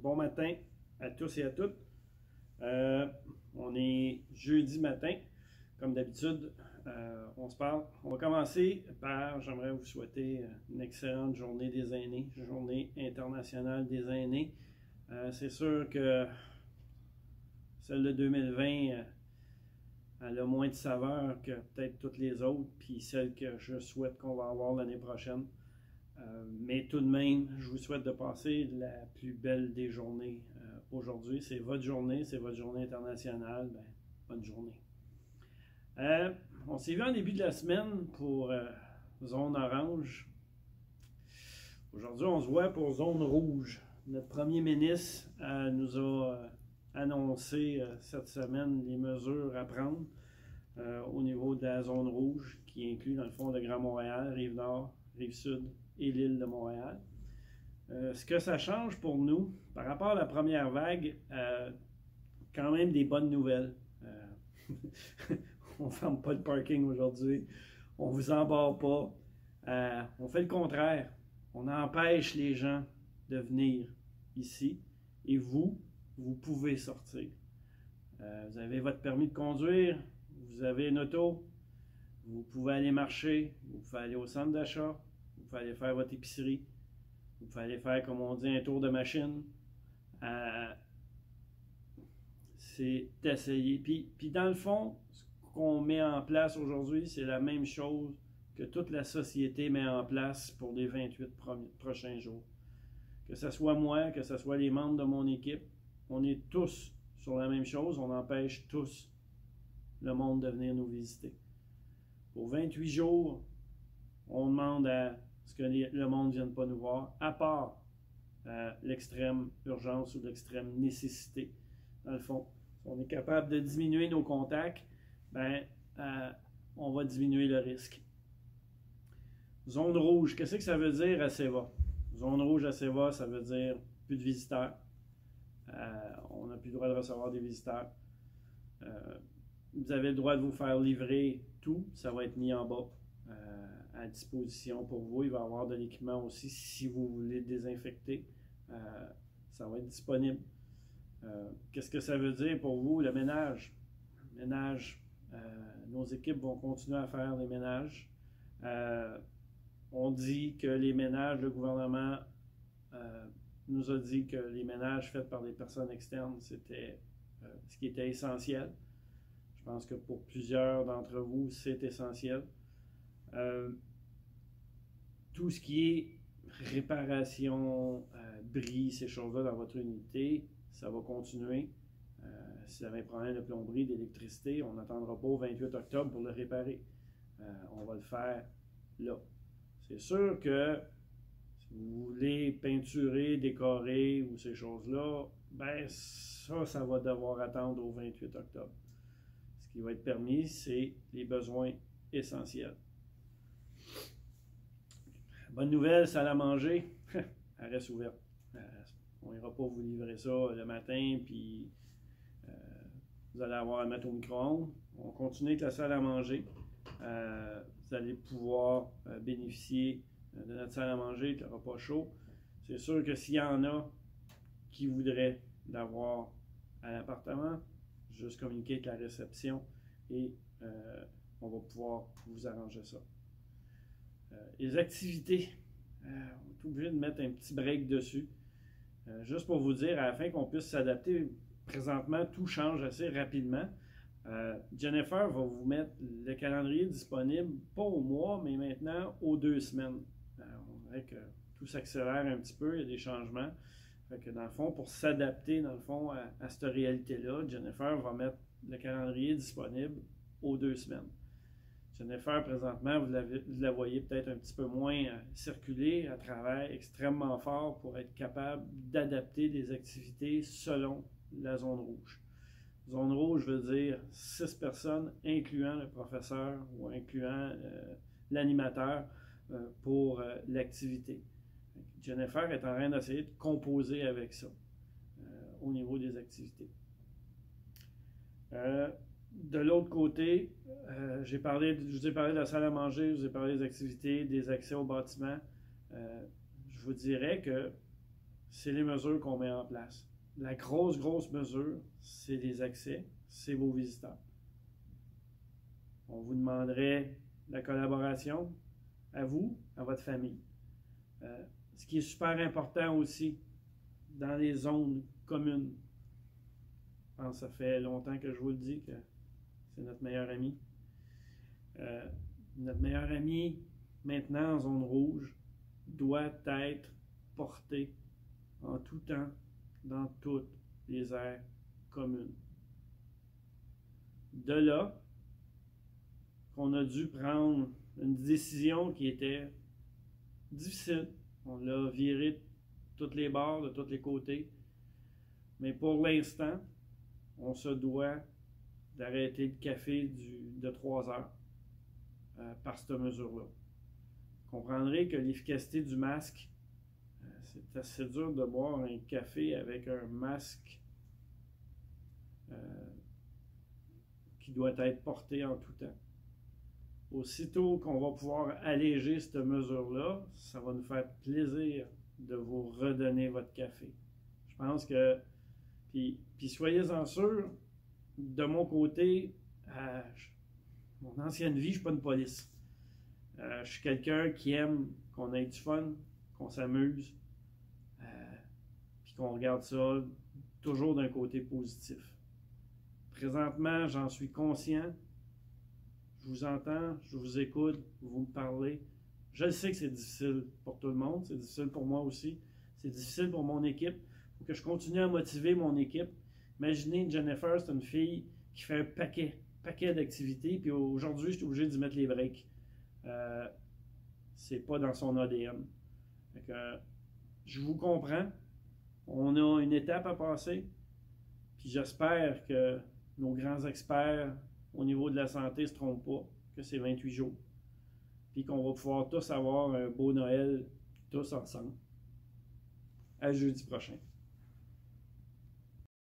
Bon matin à tous et à toutes. On est jeudi matin, comme d'habitude. On se parle. On va commencer par, j'aimerais vous souhaiter une excellente journée des aînés, journée internationale des aînés. C'est sûr que celle de 2020, elle a moins de saveur que peut-être toutes les autres, puis celle que je souhaite qu'on va avoir l'année prochaine. Mais tout de même, je vous souhaite de passer la plus belle des journées aujourd'hui. C'est votre journée internationale. Ben, bonne journée. On s'est vu en début de la semaine pour zone orange. Aujourd'hui, on se voit pour zone rouge. Notre premier ministre nous a annoncé cette semaine les mesures à prendre au niveau de la zone rouge, qui inclut dans le fond le Grand Montréal, Rive-Nord, Rive-Sud et l'île de Montréal. Ce que ça change pour nous, par rapport à la première vague, quand même des bonnes nouvelles. On ne ferme pas le parking aujourd'hui, on ne vous embarque pas. On fait le contraire. On empêche les gens de venir ici et vous pouvez sortir. Vous avez votre permis de conduire, vous avez une auto, vous pouvez aller marcher, vous pouvez aller au centre d'achat, vous pouvez aller faire votre épicerie, vous pouvez aller faire, comme on dit, un tour de machine. C'est d'essayer. Puis dans le fond, ce qu'on met en place aujourd'hui, c'est la même chose que toute la société met en place pour les 28 prochains jours. Que ce soit moi, que ce soit les membres de mon équipe, on est tous sur la même chose, on empêche tous le monde de venir nous visiter. Pour 28 jours, on demande à ce que le monde ne vienne pas nous voir, à part l'extrême urgence ou l'extrême nécessité. Dans le fond, si on est capable de diminuer nos contacts, ben, on va diminuer le risque. Zone rouge, qu'est-ce que ça veut dire à Seva? Zone rouge à Seva, ça veut dire plus de visiteurs. On n'a plus le droit de recevoir des visiteurs. Vous avez le droit de vous faire livrer tout, ça va être mis en bas à disposition pour vous. Il va y avoir de l'équipement aussi si vous voulez désinfecter. Ça va être disponible. Qu'est-ce que ça veut dire pour vous? Le ménage. Nos équipes vont continuer à faire les ménages. On dit que les ménages, le gouvernement nous a dit que les ménages faits par des personnes externes, c'était ce qui était essentiel. Je pense que pour plusieurs d'entre vous, c'est essentiel. Tout ce qui est réparation, bris, ces choses-là dans votre unité, ça va continuer. Si vous avez un problème de plomberie, d'électricité, on n'attendra pas au 28 octobre pour le réparer. On va le faire là. C'est sûr que si vous voulez peinturer, décorer ou ces choses-là, ben ça va devoir attendre au 28 octobre. Ce qui va être permis, c'est les besoins essentiels. Bonne nouvelle, salle à manger, elle reste ouverte. On n'ira pas vous livrer ça le matin, puis vous allez avoir à mettre au micro-ondes. On continue avec la salle à manger. Vous allez pouvoir bénéficier de notre salle à manger, qui n'aura pas chaud. C'est sûr que s'il y en a qui voudraient l'avoir à l'appartement, juste communiquer avec la réception et on va pouvoir vous arranger ça. Les activités, on est obligé de mettre un petit break dessus. Juste pour vous dire, afin qu'on puisse s'adapter, présentement, tout change assez rapidement. Jennifer va vous mettre le calendrier disponible, pas au mois, mais maintenant aux 2 semaines. On dirait que tout s'accélère un petit peu, il y a des changements. Fait que dans le fond, pour s'adapter dans le fond à cette réalité-là, Jennifer va mettre le calendrier disponible aux 2 semaines. Jennifer, présentement, vous la voyez peut-être un petit peu moins circuler à travers extrêmement fort pour être capable d'adapter des activités selon la zone rouge. Zone rouge veut dire 6 personnes, incluant le professeur ou incluant l'animateur pour l'activité. Jennifer est en train d'essayer de composer avec ça au niveau des activités. De l'autre côté, je vous ai parlé de la salle à manger, je vous ai parlé des activités, des accès au bâtiment. Je vous dirais que c'est les mesures qu'on met en place. La grosse mesure, c'est les accès, c'est vos visiteurs. On vous demanderait la collaboration à vous, à votre famille. Ce qui est super important aussi, dans les zones communes. Je pense que ça fait longtemps que je vous le dis que c'est notre meilleur ami. Notre meilleur ami, maintenant en zone rouge, doit être porté en tout temps dans toutes les aires communes. De là qu'on a dû prendre une décision qui était difficile. On l'a viré de toutes les bords, de tous les côtés. Mais pour l'instant, on se doit d'arrêter le café de 3 heures par cette mesure-là. Vous comprendrez que l'efficacité du masque, c'est assez dur de boire un café avec un masque qui doit être porté en tout temps. Aussitôt qu'on va pouvoir alléger cette mesure-là, ça va nous faire plaisir de vous redonner votre café. Je pense que, puis soyez-en sûrs, de mon côté, mon ancienne vie, je ne suis pas une police. Je suis quelqu'un qui aime qu'on ait du fun, qu'on s'amuse, puis qu'on regarde ça toujours d'un côté positif. Présentement, j'en suis conscient. Je vous entends, je vous écoute, vous me parlez. Je le sais que c'est difficile pour tout le monde, c'est difficile pour moi aussi. C'est difficile pour mon équipe. Il faut que je continue à motiver mon équipe. Imaginez, Jennifer, c'est une fille qui fait un paquet d'activités, puis aujourd'hui, je suis obligé d'y mettre les breaks. C'est pas dans son ADN. Fait que, je vous comprends. On a une étape à passer, puis j'espère que nos grands experts au niveau de la santé ne se trompent pas, que c'est 28 jours. Puis qu'on va pouvoir tous avoir un beau Noël, tous ensemble. À jeudi prochain.